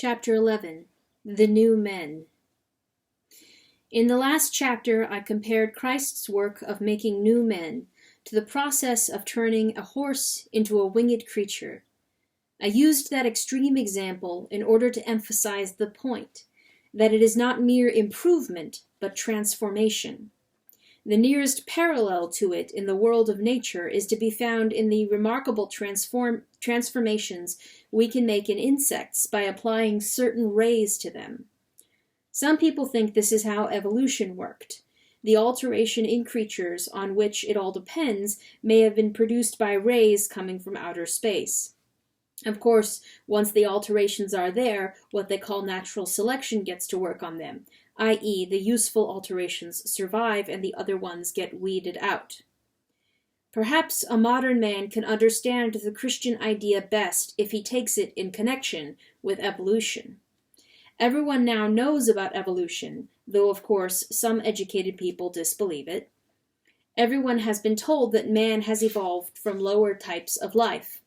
Chapter 11. The New Men. In the last chapter, I compared Christ's work of making new men to the process of turning a horse into a winged creature. I used that extreme example in order to emphasize the point, that it is not mere improvement, but transformation. The nearest parallel to it in the world of nature is to be found in the remarkable transformations we can make in insects by applying certain rays to them. Some people think this is how evolution worked. The alteration in creatures on which it all depends may have been produced by rays coming from outer space. Of course, once the alterations are there, what they call natural selection gets to work on them, i.e., the useful alterations survive and the other ones get weeded out. Perhaps a modern man can understand the Christian idea best if he takes it in connection with evolution. Everyone now knows about evolution, though of course some educated people disbelieve it. Everyone has been told that man has evolved from lower types of life.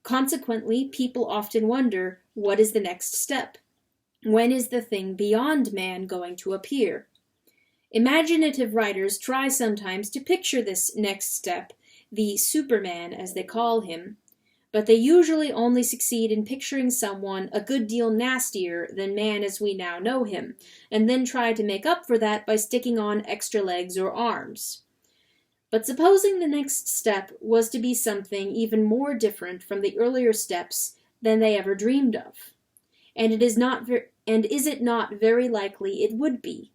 Consequently, people often wonder, what is the next step? When is the thing beyond man going to appear? Imaginative writers try sometimes to picture this next step, the Superman as they call him, but they usually only succeed in picturing someone a good deal nastier than man as we now know him, and then try to make up for that by sticking on extra legs or arms. But supposing the next step was to be something even more different from the earlier steps than they ever dreamed of. And is it not very likely it would be?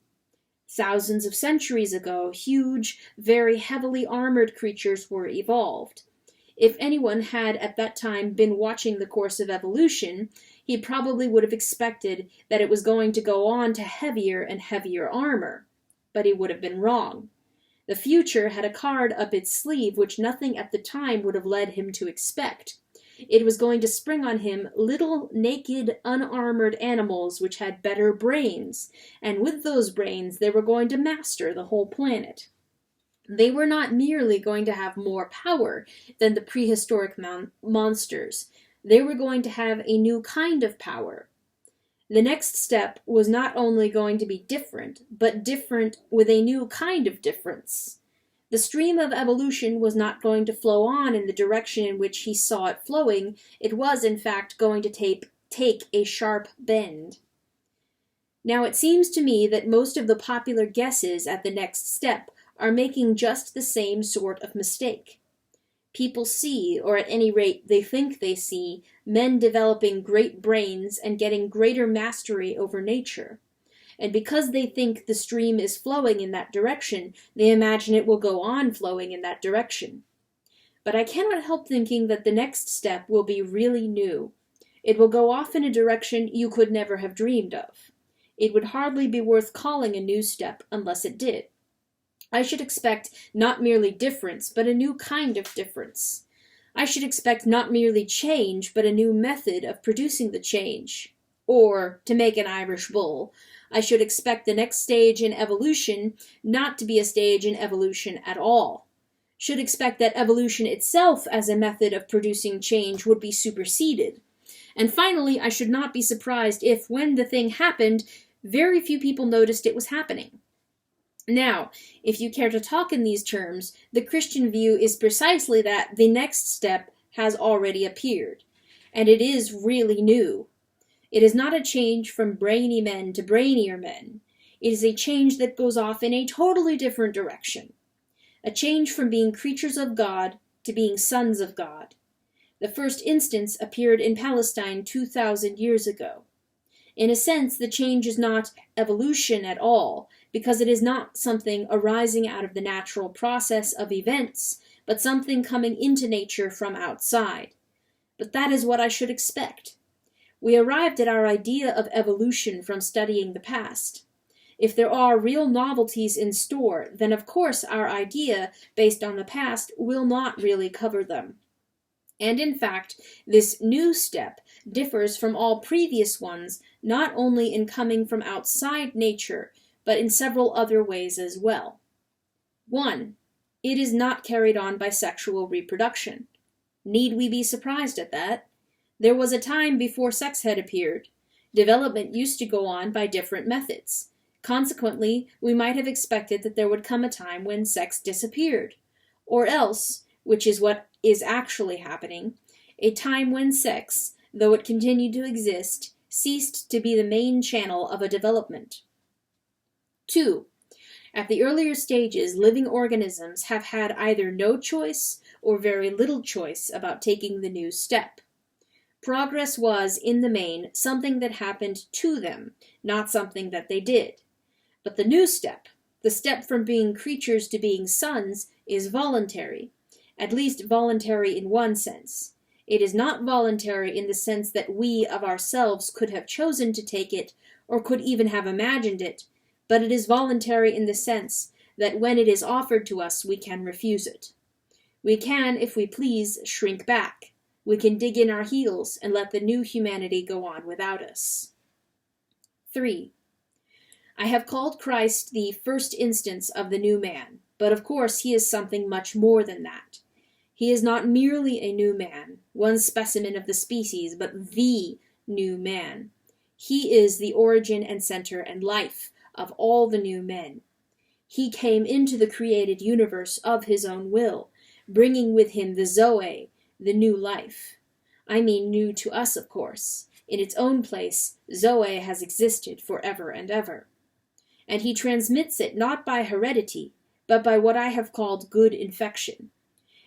Thousands of centuries ago, huge, very heavily armored creatures were evolved. If anyone had at that time been watching the course of evolution, he probably would have expected that it was going to go on to heavier and heavier armor. But he would have been wrong. The future had a card up its sleeve which nothing at the time would have led him to expect. It was going to spring on him little, naked, unarmored animals which had better brains, and with those brains they were going to master the whole planet. They were not merely going to have more power than the prehistoric monsters. They were going to have a new kind of power. The next step was not only going to be different, but different with a new kind of difference. The stream of evolution was not going to flow on in the direction in which he saw it flowing. It was, in fact, going to take a sharp bend. Now, it seems to me that most of the popular guesses at the next step are making just the same sort of mistake. People see, or at any rate they think they see, men developing great brains and getting greater mastery over nature. And because they think the stream is flowing in that direction, they imagine it will go on flowing in that direction. But I cannot help thinking that the next step will be really new. It will go off in a direction you could never have dreamed of. It would hardly be worth calling a new step unless it did. I should expect not merely difference, but a new kind of difference. I should expect not merely change, but a new method of producing the change. Or, to make an Irish bull, I should expect the next stage in evolution not to be a stage in evolution at all. Should expect that evolution itself as a method of producing change would be superseded. And finally, I should not be surprised if, when the thing happened, very few people noticed it was happening. Now, if you care to talk in these terms, the Christian view is precisely that the next step has already appeared, and it is really new. It is not a change from brainy men to brainier men. It is a change that goes off in a totally different direction. A change from being creatures of God to being sons of God. The first instance appeared in Palestine 2,000 years ago. In a sense, the change is not evolution at all, because it is not something arising out of the natural process of events, but something coming into nature from outside. But that is what I should expect. We arrived at our idea of evolution from studying the past. If there are real novelties in store, then of course our idea, based on the past, will not really cover them. And in fact, this new step differs from all previous ones, not only in coming from outside nature, but in several other ways as well. 1. It is not carried on by sexual reproduction. Need we be surprised at that? There was a time before sex had appeared. Development used to go on by different methods. Consequently, we might have expected that there would come a time when sex disappeared. Or else, which is what is actually happening, a time when sex, though it continued to exist, ceased to be the main channel of a development. 2. At the earlier stages, living organisms have had either no choice or very little choice about taking the new step. Progress was, in the main, something that happened to them, not something that they did. But the new step, the step from being creatures to being sons, is voluntary, at least voluntary in one sense. It is not voluntary in the sense that we of ourselves could have chosen to take it, or could even have imagined it, but it is voluntary in the sense that when it is offered to us, we can refuse it. We can, if we please, shrink back. We can dig in our heels and let the new humanity go on without us. 3. I have called Christ the first instance of the new man, but of course he is something much more than that. He is not merely a new man, one specimen of the species, but the new man. He is the origin and center and life of all the new men. He came into the created universe of his own will, bringing with him the Zoe, the new life. I mean new to us, of course. In its own place, Zoe has existed forever and ever. And he transmits it not by heredity, but by what I have called good infection.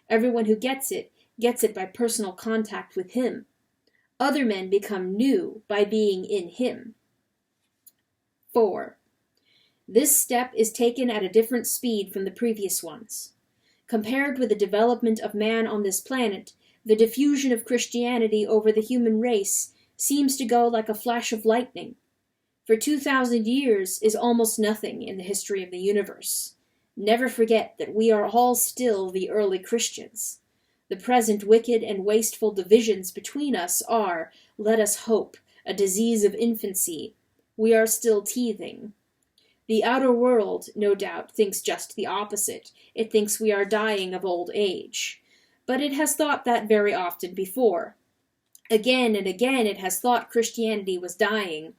Everyone who gets it by personal contact with him. Other men become new by being in him. 4. This step is taken at a different speed from the previous ones. Compared with the development of man on this planet, the diffusion of Christianity over the human race seems to go like a flash of lightning. For 2,000 years is almost nothing in the history of the universe. Never forget that we are all still the early Christians. The present wicked and wasteful divisions between us are, let us hope, a disease of infancy. We are still teething. The outer world, no doubt, thinks just the opposite. It thinks we are dying of old age. But it has thought that very often before. Again and again it has thought Christianity was dying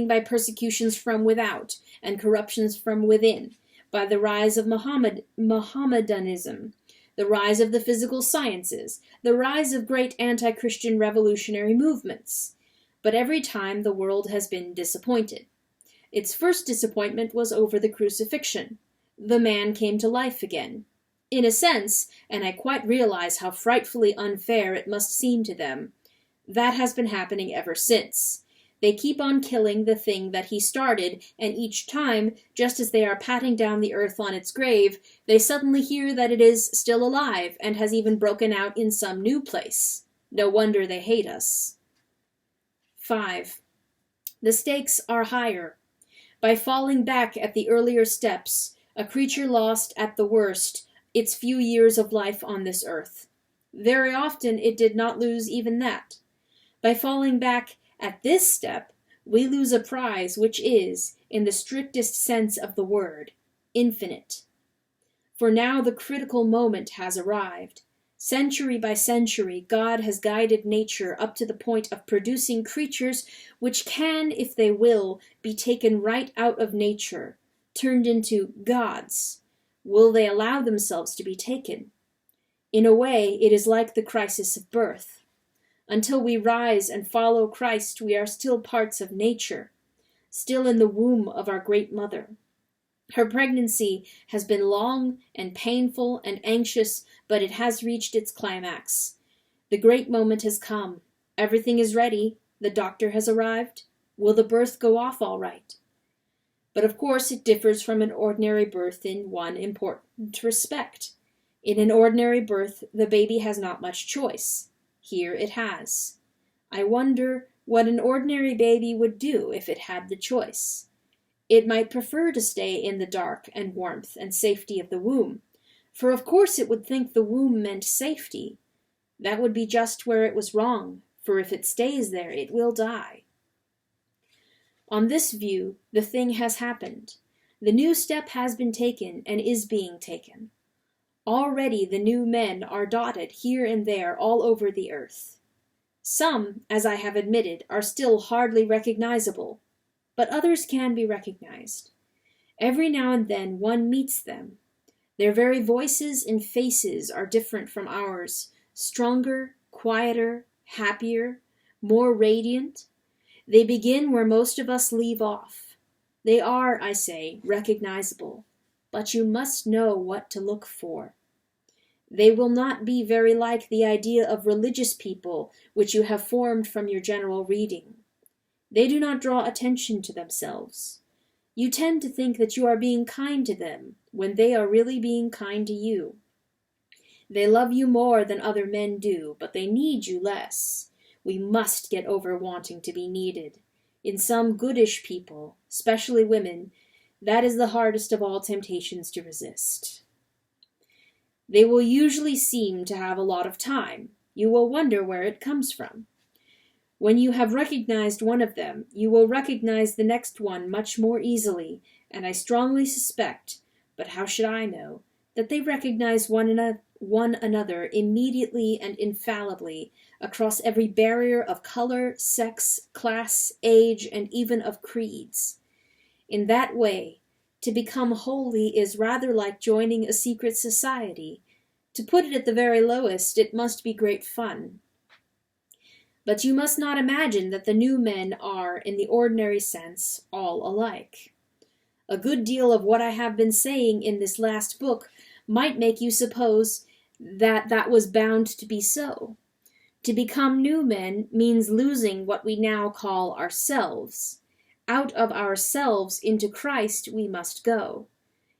by persecutions from without and corruptions from within, by the rise of Mohammedanism, the rise of the physical sciences, the rise of great anti-Christian revolutionary movements. But every time the world has been disappointed. Its first disappointment was over the crucifixion. The man came to life again. In a sense, and I quite realize how frightfully unfair it must seem to them, that has been happening ever since. They keep on killing the thing that he started, and each time, just as they are patting down the earth on its grave, they suddenly hear that it is still alive and has even broken out in some new place. No wonder they hate us. 5. The stakes are higher. By falling back at the earlier steps, a creature lost at the worst its few years of life on this earth. Very often it did not lose even that. By falling back at this step, we lose a prize which is, in the strictest sense of the word, infinite. For now the critical moment has arrived. Century by century, God has guided nature up to the point of producing creatures which can, if they will, be taken right out of nature, turned into gods. Will they allow themselves to be taken? In a way, it is like the crisis of birth. Until we rise and follow Christ, we are still parts of nature, still in the womb of our great mother. Her pregnancy has been long and painful and anxious, but it has reached its climax. The great moment has come. Everything is ready. The doctor has arrived. Will the birth go off all right? But of course it differs from an ordinary birth in one important respect. In an ordinary birth, the baby has not much choice. Here it has. I wonder what an ordinary baby would do if it had the choice. It might prefer to stay in the dark and warmth and safety of the womb, for of course it would think the womb meant safety. That would be just where it was wrong, for if it stays there, it will die. On this view, the thing has happened. The new step has been taken and is being taken. Already the new men are dotted here and there all over the earth. Some, as I have admitted, are still hardly recognizable, but others can be recognized. Every now and then one meets them. Their very voices and faces are different from ours, stronger, quieter, happier, more radiant. They begin where most of us leave off. They are, I say, recognizable, but you must know what to look for. They will not be very like the idea of religious people which you have formed from your general reading. They do not draw attention to themselves. You tend to think that you are being kind to them, when they are really being kind to you. They love you more than other men do, but they need you less. We must get over wanting to be needed. In some goodish people, especially women, that is the hardest of all temptations to resist. They will usually seem to have a lot of time. You will wonder where it comes from. When you have recognized one of them, you will recognize the next one much more easily, and I strongly suspect, but how should I know, that they recognize one another immediately and infallibly across every barrier of color, sex, class, age, and even of creeds. In that way, to become holy is rather like joining a secret society. To put it at the very lowest, it must be great fun. But you must not imagine that the new men are, in the ordinary sense, all alike. A good deal of what I have been saying in this last book might make you suppose that that was bound to be so. To become new men means losing what we now call ourselves. Out of ourselves into Christ we must go.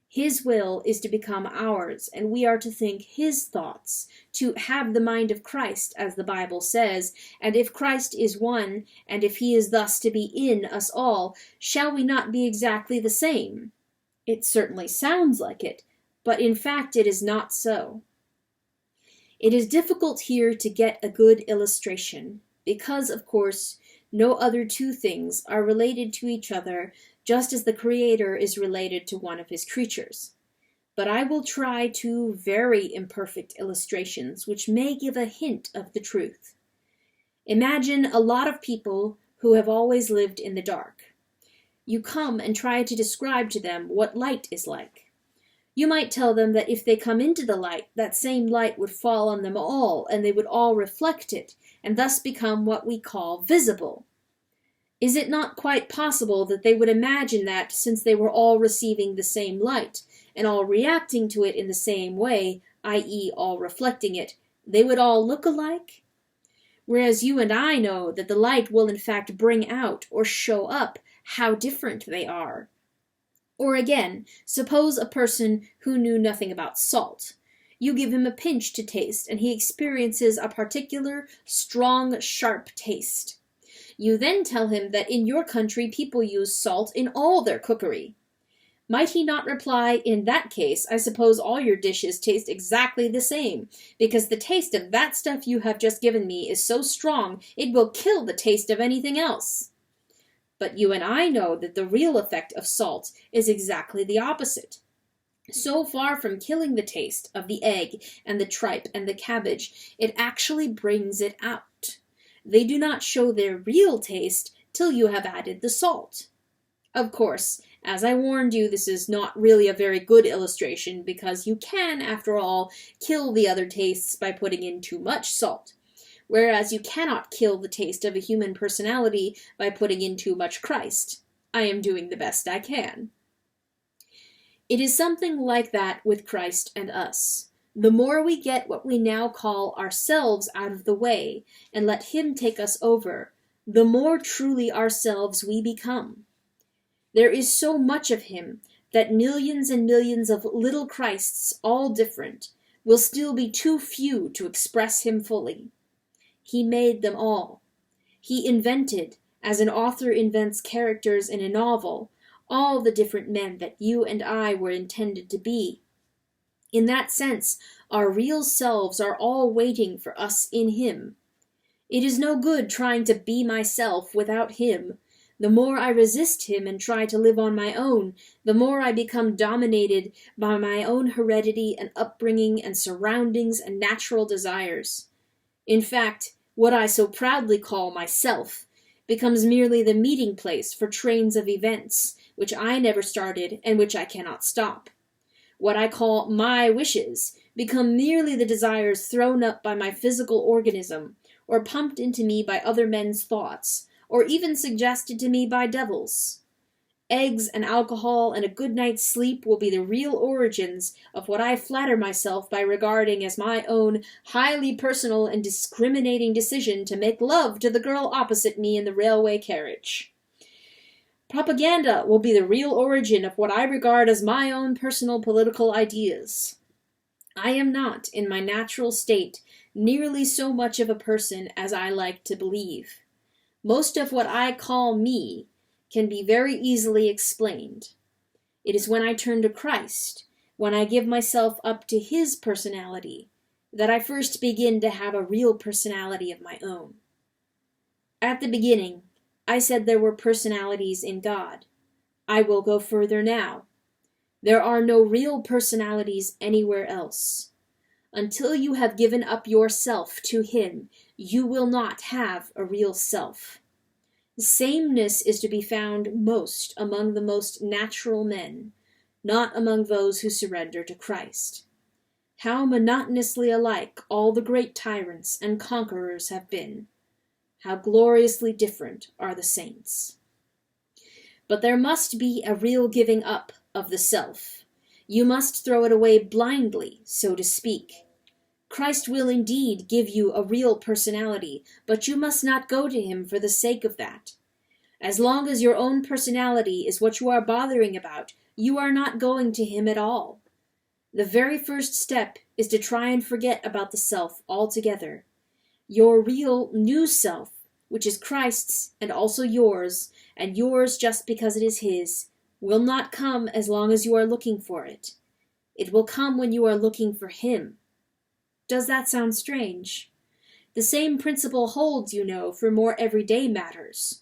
His will is to become ours, and we are to think his thoughts, to have the mind of Christ, as the Bible says, and if Christ is one, and if he is thus to be in us all, shall we not be exactly the same? It certainly sounds like it, but in fact it is not so. It is difficult here to get a good illustration, because, of course, no other two things are related to each other just as the Creator is related to one of his creatures. But I will try two very imperfect illustrations which may give a hint of the truth. Imagine a lot of people who have always lived in the dark. You come and try to describe to them what light is like. You might tell them that if they come into the light, that same light would fall on them all, and they would all reflect it, and thus become what we call visible. Is it not quite possible that they would imagine that, since they were all receiving the same light, and all reacting to it in the same way, i.e., all reflecting it, they would all look alike? Whereas you and I know that the light will in fact bring out, or show up, how different they are. Or again, suppose a person who knew nothing about salt. You give him a pinch to taste, and he experiences a particular, strong, sharp taste. You then tell him that in your country people use salt in all their cookery. Might he not reply, in that case, I suppose all your dishes taste exactly the same, because the taste of that stuff you have just given me is so strong it will kill the taste of anything else. But you and I know that the real effect of salt is exactly the opposite. So far from killing the taste of the egg and the tripe and the cabbage, it actually brings it out. They do not show their real taste till you have added the salt. Of course, as I warned you, this is not really a very good illustration because you can, after all, kill the other tastes by putting in too much salt, whereas you cannot kill the taste of a human personality by putting in too much Christ. I am doing the best I can. It is something like that with Christ and us. The more we get what we now call ourselves out of the way and let him take us over, the more truly ourselves we become. There is so much of him that millions and millions of little Christs, all different, will still be too few to express him fully. He made them all. He invented, as an author invents characters in a novel, all the different men that you and I were intended to be. In that sense, our real selves are all waiting for us in him. It is no good trying to be myself without him. The more I resist him and try to live on my own, the more I become dominated by my own heredity and upbringing and surroundings and natural desires. In fact, what I so proudly call myself becomes merely the meeting place for trains of events which I never started and which I cannot stop. What I call my wishes become merely the desires thrown up by my physical organism, or pumped into me by other men's thoughts, or even suggested to me by devils. Eggs and alcohol and a good night's sleep will be the real origins of what I flatter myself by regarding as my own highly personal and discriminating decision to make love to the girl opposite me in the railway carriage. Propaganda will be the real origin of what I regard as my own personal political ideas. I am not, in my natural state, nearly so much of a person as I like to believe. Most of what I call me can be very easily explained. It is when I turn to Christ, when I give myself up to His personality, that I first begin to have a real personality of my own. At the beginning, I said there were personalities in God. I will go further now. There are no real personalities anywhere else. Until you have given up yourself to Him, you will not have a real self. Sameness is to be found most among the most natural men, not among those who surrender to Christ. How monotonously alike all the great tyrants and conquerors have been. How gloriously different are the saints. But there must be a real giving up of the self. You must throw it away blindly, so to speak. Christ will indeed give you a real personality, but you must not go to Him for the sake of that. As long as your own personality is what you are bothering about, you are not going to Him at all. The very first step is to try and forget about the self altogether. Your real new self, which is Christ's and also yours, and yours just because it is His, will not come as long as you are looking for it. It will come when you are looking for Him. Does that sound strange? The same principle holds, you know, for more everyday matters.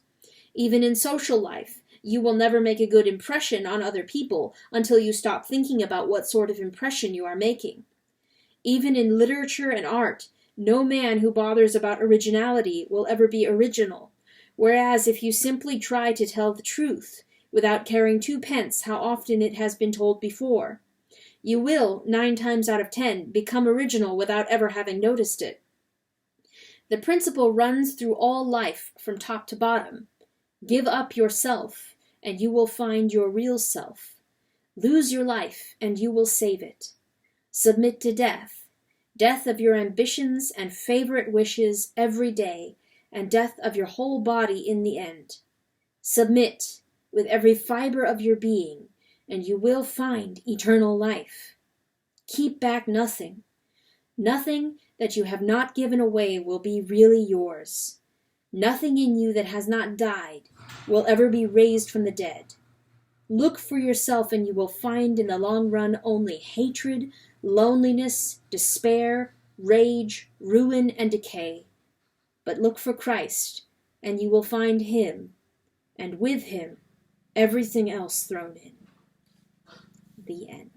Even in social life, you will never make a good impression on other people until you stop thinking about what sort of impression you are making. Even in literature and art, no man who bothers about originality will ever be original, whereas if you simply try to tell the truth, without caring twopence how often it has been told before, you will, 9 times out of 10, become original without ever having noticed it. The principle runs through all life from top to bottom. Give up yourself, and you will find your real self. Lose your life, and you will save it. Submit to death, death of your ambitions and favorite wishes every day, and death of your whole body in the end. Submit with every fiber of your being, and you will find eternal life. Keep back nothing. Nothing that you have not given away will be really yours. Nothing in you that has not died will ever be raised from the dead. Look for yourself, and you will find in the long run only hatred, loneliness, despair, rage, ruin, and decay. But look for Christ, and you will find Him, and with Him, everything else thrown in. The end.